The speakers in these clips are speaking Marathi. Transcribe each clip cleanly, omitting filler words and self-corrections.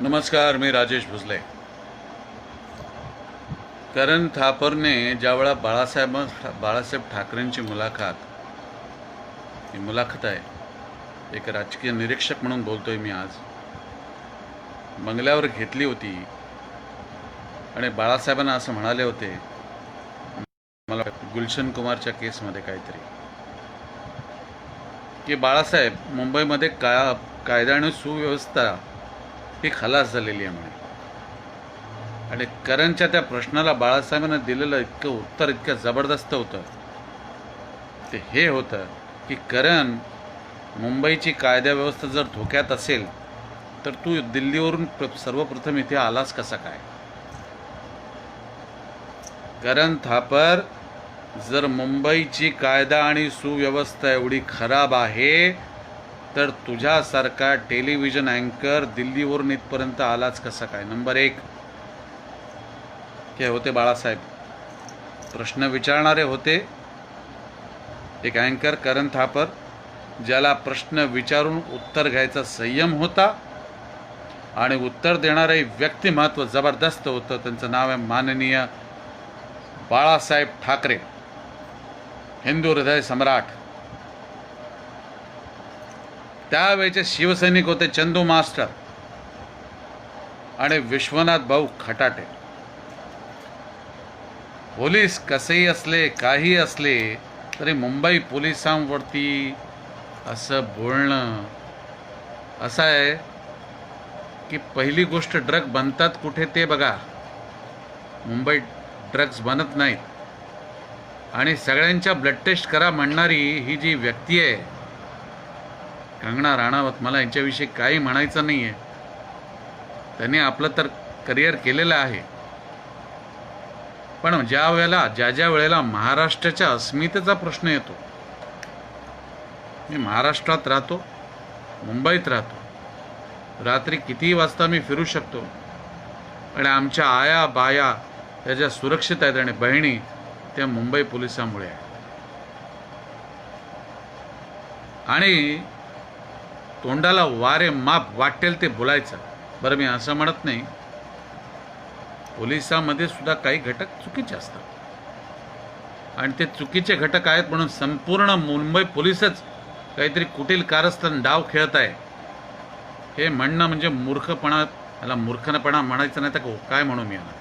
नमस्कार, मी राजेश भोसले. करण थापरने ज्यावेळा बाळासाहेब ठाकरेंची मुलाखत आहे, एक राजकीय निरीक्षक म्हणून बोलतोय मी आज, बंगल्यावर घेतली होती आणि बाळासाहेबांना असं म्हणाले होते, मला गुलशन कुमारच्या केसमध्ये काहीतरी, की बाळासाहेब, मुंबईमध्ये कायदा आणि सुव्यवस्था ही खलास झालेली आहे म्हणे. आणि करणच्या त्या प्रश्नाला बाळासाहेबांना दिलेलं उत्तर इतकं जबरदस्त होतं, ते हे होतं की करण, मुंबईची कायदा व्यवस्था जर धोक्यात असेल तर तू दिल्लीवरून सर्वप्रथम इथे आलास कसा काय? करण थापर, जर मुंबईची कायदा आणि सुव्यवस्था एवढी खराब आहे तर तुझ्यासारखा टेलिव्हिजन अँकर दिल्लीवरून इथपर्यंत आलाच कसा काय? नंबर एक, हे होते बाळासाहेब, प्रश्न विचारणारे होते. एक अँकर करण थापर, ज्याला प्रश्न विचारून उत्तर घ्यायचा संयम होता आणि उत्तर देणारे व्यक्तिमत्व जबरदस्त होतं. त्यांचं नाव आहे माननीय बाळासाहेब ठाकरे, हिंदू हृदय सम्राट. त्यावेळेचे शिवसैनिक होते चंदू मास्टर आणि विश्वनाथ भाऊ खटाटे. पोलीस कसेही असले, काही असले तरी मुंबई पोलिसांवरती असं बोलणं असं आहे की पहिली गोष्ट, ड्रग बनतात कुठे ते बघा. मुंबईत ड्रग्ज बनत नाहीत. आणि सगळ्यांच्या ब्लड टेस्ट करा म्हणणारी ही जी व्यक्ती आहे कंगना राणावत, मला यांच्याविषयी काही म्हणायचं नाही आहे. त्यांनी आपलं तर करिअर केलेलं आहे, पण ज्या वेळेला महाराष्ट्राच्या अस्मितेचा प्रश्न येतो, मी महाराष्ट्रात राहतो, मुंबईत राहतो, रात्री कितीही वाजता मी फिरू शकतो आणि आमच्या आया बाया त्या ज्या सुरक्षित आहेत आणि बहिणी त्या मुंबई पोलिसांमुळे आहे. आणि तोंडाला वारे माप वाटेल ते बोलायचं. बरं, मी असं म्हणत नाही, पोलिसांमध्ये सुद्धा काही घटक चुकीचे असतात आणि ते चुकीचे घटक आहेत म्हणून संपूर्ण मुंबई पोलिसच काहीतरी कुटील कारस्थान डाव खेळत आहे हे म्हणणं म्हणजे मूर्खपणा. याला मूर्खपणा म्हणायचं नाही तर काय म्हणू मी याला?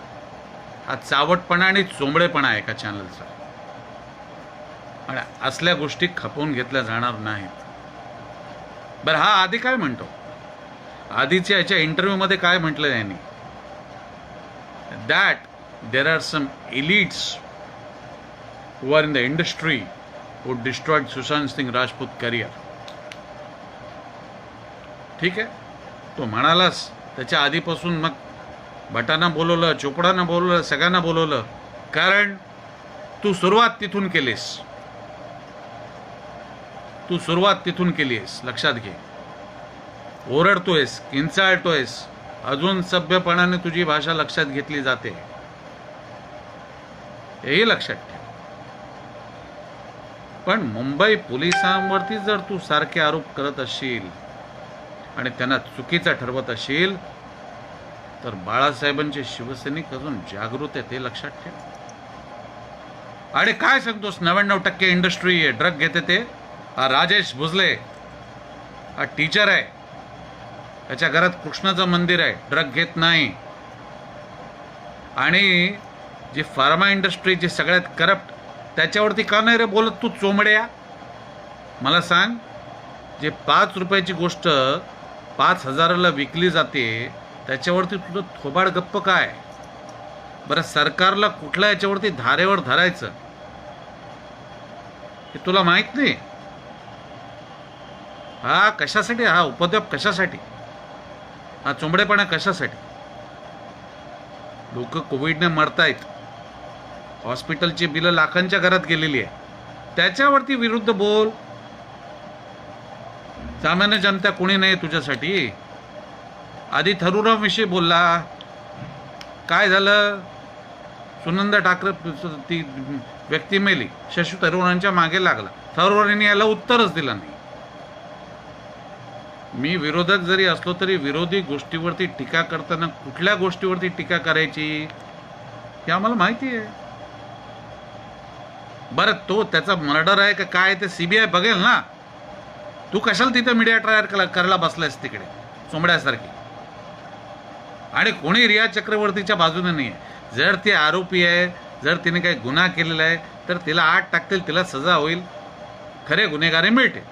हा चावटपणा आणि चोंबडेपणा आहे एका चॅनलचा. आणि असल्या गोष्टी खपवून घेतल्या जाणार नाहीत. बरं, हा आधी काय म्हणतो? आधीच्या याच्या इंटरव्ह्यूमध्ये काय म्हटलं यांनी? That there are some elites who are in the industry who destroyed Sushant Singh Rajput career. ठीक आहे, तो म्हणालास. त्याच्या आधीपासून मग भटांना बोलवलं, चोपडांना बोलवलं, सगळ्यांना बोलवलं, कारण तू सुरुवात तिथून केलीस. लक्षात घे. ओरडतोयस, किंचाळतोयस, अजून सभ्यपणाने तुझी भाषा लक्षात घेतली जाते, हेही लक्षात ठेव. पण मुंबई पोलिसांवरती जर तू सारखे आरोप करत असशील आणि त्यांना चुकीचा ठरवत असशील तर बाळासाहेबांचे शिवसैनिक अजून जागृत आहे, ते लक्षात ठेव. आणि काय सांगतोस, 99% इंडस्ट्री ड्रग घेते ते? हा राजेश भोसले हा टीचर आहे, त्याच्या घरात कृष्णाचं मंदिर आहे, ड्रग घेत नाही. आणि जी फार्मा इंडस्ट्री जी सगळ्यात करप्ट, त्याच्यावरती का नाही रे बोलत तू चोमड्या? मला सांग, जे 5 रुपयाची गोष्ट 5,000ला विकली जाते त्याच्यावरती तुझं थोबाड गप्प काय? बरं, सरकारला कुठल्या याच्यावरती धारेवर धरायचं हे तुला माहित नाही? हा कशासाठी? हा उपद्व्याप कशासाठी? हा चोंबडेपणा कशासाठी? लोक कोविडने मरतायत, हॉस्पिटलची बिलं लाखांच्या घरात गेलेली आहे, त्याच्यावरती विरुद्ध बोल. सामान्य जनता कोणी नाही तुझ्यासाठी. आधी थरूराविषयी बोलला, काय झालं? सुनंदा ठाकरे ती व्यक्ती मेली, शशी थरूरांच्या मागे लागला, थरूरांनी याला उत्तरच दिलं नाही. मी विरोधक जरी असलो तरी विरोधी गोष्टीवरती टीका करताना कुठल्या गोष्टीवरती टीका करायची हे आम्हाला माहिती आहे. बरं, तो त्याचा मर्डर आहे का काय ते सीबीआय बघेल ना. तू कशाला तिथे मीडिया ट्रायल करायला बसलायस तिकडे चोंबड्यासारखी. आणि कोणी रिया चक्रवर्तीच्या बाजूने नाही आहे. जर ती आरोपी आहे, जर तिने काही गुन्हा केलेला आहे तर तिला आत टाकतील, तिला सजा होईल, खरे गुन्हेगारी मिळते.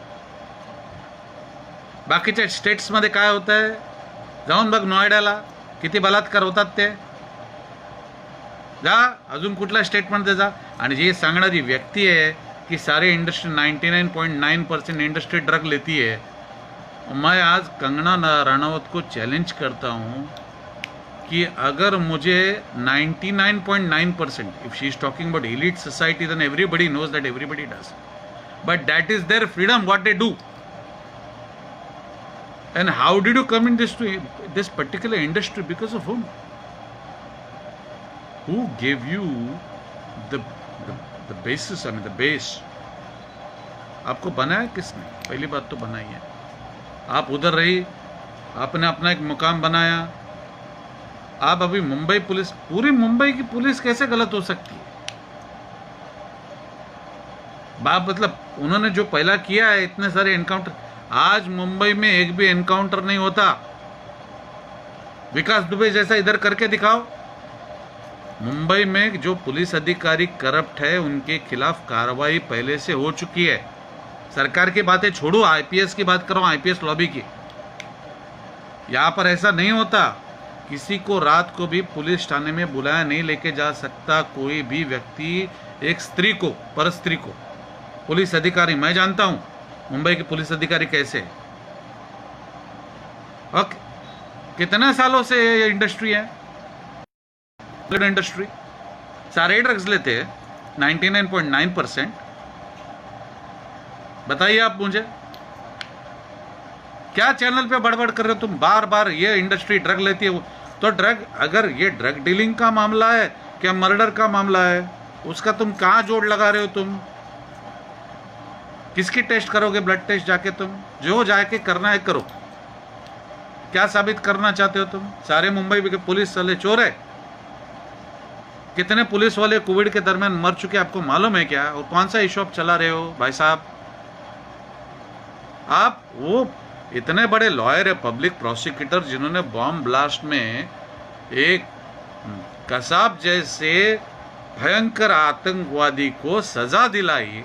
बाकीच्या स्टेट्समध्ये काय होत आहे जाऊन बघ. नोएडाला किती बलात्कार होतात ते जा. अजून कुठल्या स्टेटमध्ये जा. आणि जी सांगणारी व्यक्ती आहे कि सारी इंडस्ट्री 99.9% इंडस्ट्री ड्रग लेती है. मैं आज कंगना रनावत को चैलेंज करता हूँ कि अगर मुझे 99.9%, if she is talking about elite society, then everybody knows that everybody does. But that is their freedom, what they do. And how did you come in this particular industry? Because of whom? Who gave you the basis, I mean the base? आपको बनाया किसने? पहली बात तो बनाई है. आप उधर रही, आपने अपना एक मुकाम बनाया. आप अभी मुंबई पुलिस, पूरी मुंबई की पुलिस कैसे गलत हो सकती है? बाप मतलब उन्होंने जो पहला किया है, इतने सारे एनकाउंटर, आज मुंबई में एक भी एनकाउंटर नहीं होता. विकास दुबे जैसा इधर करके दिखाओ. मुंबई में जो पुलिस अधिकारी करप्ट है उनके खिलाफ कार्रवाई पहले से हो चुकी है. सरकार की बातें छोड़ो, आईपीएस की बात करो, आईपीएस लॉबी की. यहां पर ऐसा नहीं होता. किसी को रात को भी पुलिस थाने में बुलाया नहीं लेके जा सकता कोई भी व्यक्ति, एक स्त्री को, पर स्त्री को. पुलिस अधिकारी, मैं जानता हूं मुंबई के पुलिस अधिकारी कैसे. ओके, कितने सालों से ये इंडस्ट्री है, इंडस्ट्री सारे ड्रग्स लेते हैं 99.9%. बताइए आप मुझे, क्या चैनल पे बड़बड़ कर रहे हो तुम बार बार. ये इंडस्ट्री ड्रग लेती है, तो ड्रग, अगर ये ड्रग डीलिंग का मामला है क्या मर्डर का मामला है, उसका तुम कहां जोड़ लगा रहे हो तुम. किसकी टेस्ट करोगे? ब्लड टेस्ट जाके तुम जो जाके करना है करो. क्या साबित करना चाहते हो तुम? सारे मुंबई के पुलिस वाले चोर है. कितने पुलिस वाले कोविड के दरमियान मर चुके आपको मालूम है क्या? और कौन सा शॉप चला रहे हो भाई साहब आप? वो इतने बड़े लॉयर है, पब्लिक प्रोसिक्यूटर, जिन्होंने बॉम्ब ब्लास्ट में एक कसाब जैसे भयंकर आतंकवादी को सजा दिलाई.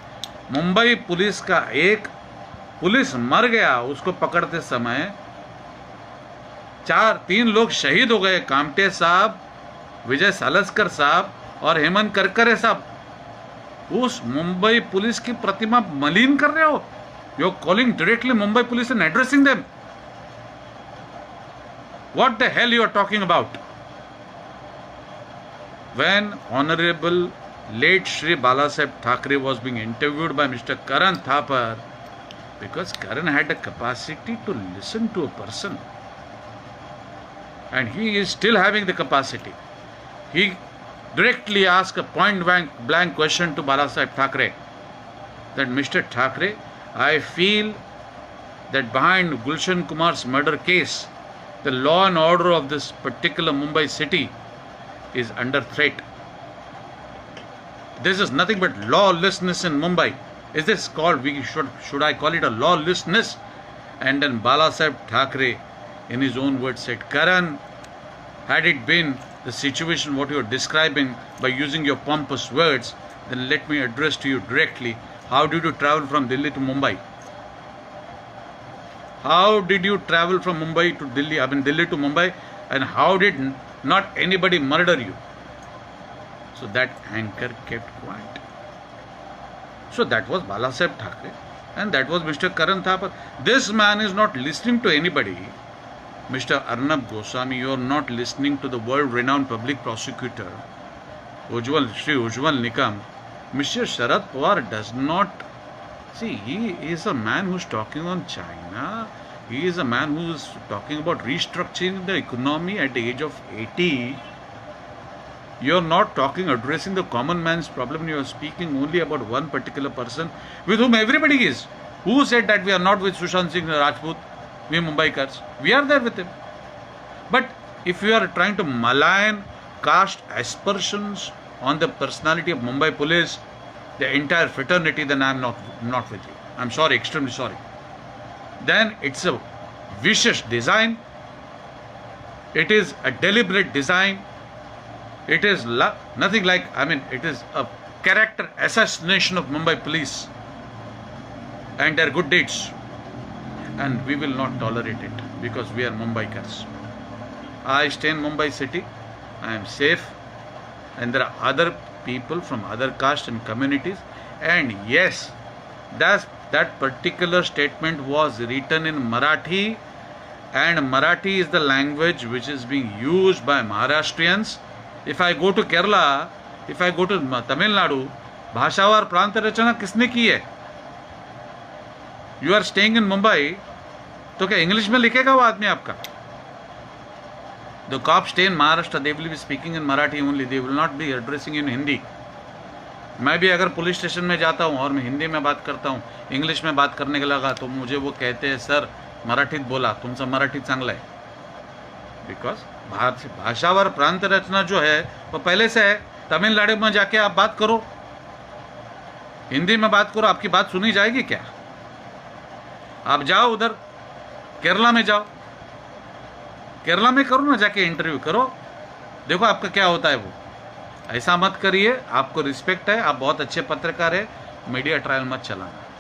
मुंबई पुलिस का एक पुलिस मर गया उसको पकड़ते समय. 3 लोग शहीद हो गए, कामटे साहब, विजय सालस्कर साहब और हेमंत करकरे साहब. उस मुंबई पुलिस की प्रतिमा मलिन कर रहे हो. You are calling directly Mumbai police and addressing them. What the hell you are talking about? When Honorable late Shri Balasaheb Thackeray was being interviewed by Mr. Karan Thapar, because Karan had a capacity to listen to a person, and he is still having the capacity. He directly asked a point blank question to Balasaheb Thackeray, that Mr. Thackeray, I feel that behind Gulshan Kumar's murder case, the law and order of this particular Mumbai city is under threat. This is nothing but lawlessness in Mumbai. Is this called, should I call it a lawlessness? And then Balasaheb Thackeray in his own words said, Karan, had it been the situation what you are describing by using your pompous words, then let me address to you directly. How did you travel from Delhi to Mumbai? How did you travel from Mumbai to Delhi, I mean Delhi to Mumbai, and how did not anybody murder you? So that anchor kept quiet. So that was Balasaheb Thackeray and that was Mr. Karan Thapar. This man is not listening to anybody. Mr. Arnab Goswami, you are not listening to the world-renowned public prosecutor, Shri Ujjwal Nikam. Mr. Sharad Pawar does not, see, he is a man who is talking on China. He is a man who is talking about restructuring the economy at the age of 80. You are not talking, addressing the common man's problem. You are speaking only about one particular person with whom everybody is. Who said that we are not with Sushant Singh Rajput? we Mumbaikars. We are there with him. But if you are trying to malign caste aspersions on the personality of Mumbai police, the entire fraternity, then I am not with you. I'm sorry, extremely sorry. Then it's a vicious design. It is a deliberate design. It is nothing like, it is a character assassination of Mumbai police and their good deeds. And we will not tolerate it because we are Mumbaikars. I stay in Mumbai city. I am safe. And there are other people from other caste and communities. And yes, that particular statement was written in Marathi. And Marathi is the language which is being used by Maharashtrians. If I go to Kerala, if I go to Tamil Nadu, भाषावार प्रांत रचना किसने की है? You are staying in Mumbai, तो क्या इंग्लिश में लिखेगा वो आदमी आपका? The cops stay in Maharashtra, they will be speaking in Marathi only, they will not be addressing in Hindi. मैं भी अगर पुलिस स्टेशन में जाता हूँ और मैं हिंदी में बात करता हूँ, इंग्लिश में बात करने के लगा तो मुझे वो कहते हैं सर मराठीत बोला, तुमचं मराठी चांगलं आहे. बिकॉज भाषावर प्रांत रचना जो है वो पहले से है. तमिलनाडु में जाके आप बात करो, हिंदी में बात करो, आपकी बात सुनी जाएगी क्या? आप जाओ उधर केरला में जाओ, केरला में करो ना, जाके इंटरव्यू करो, देखो आपका क्या होता है. वो ऐसा मत करिए, आपको रिस्पेक्ट है, आप बहुत अच्छे पत्रकार है, मीडिया ट्रायल मत चलाना.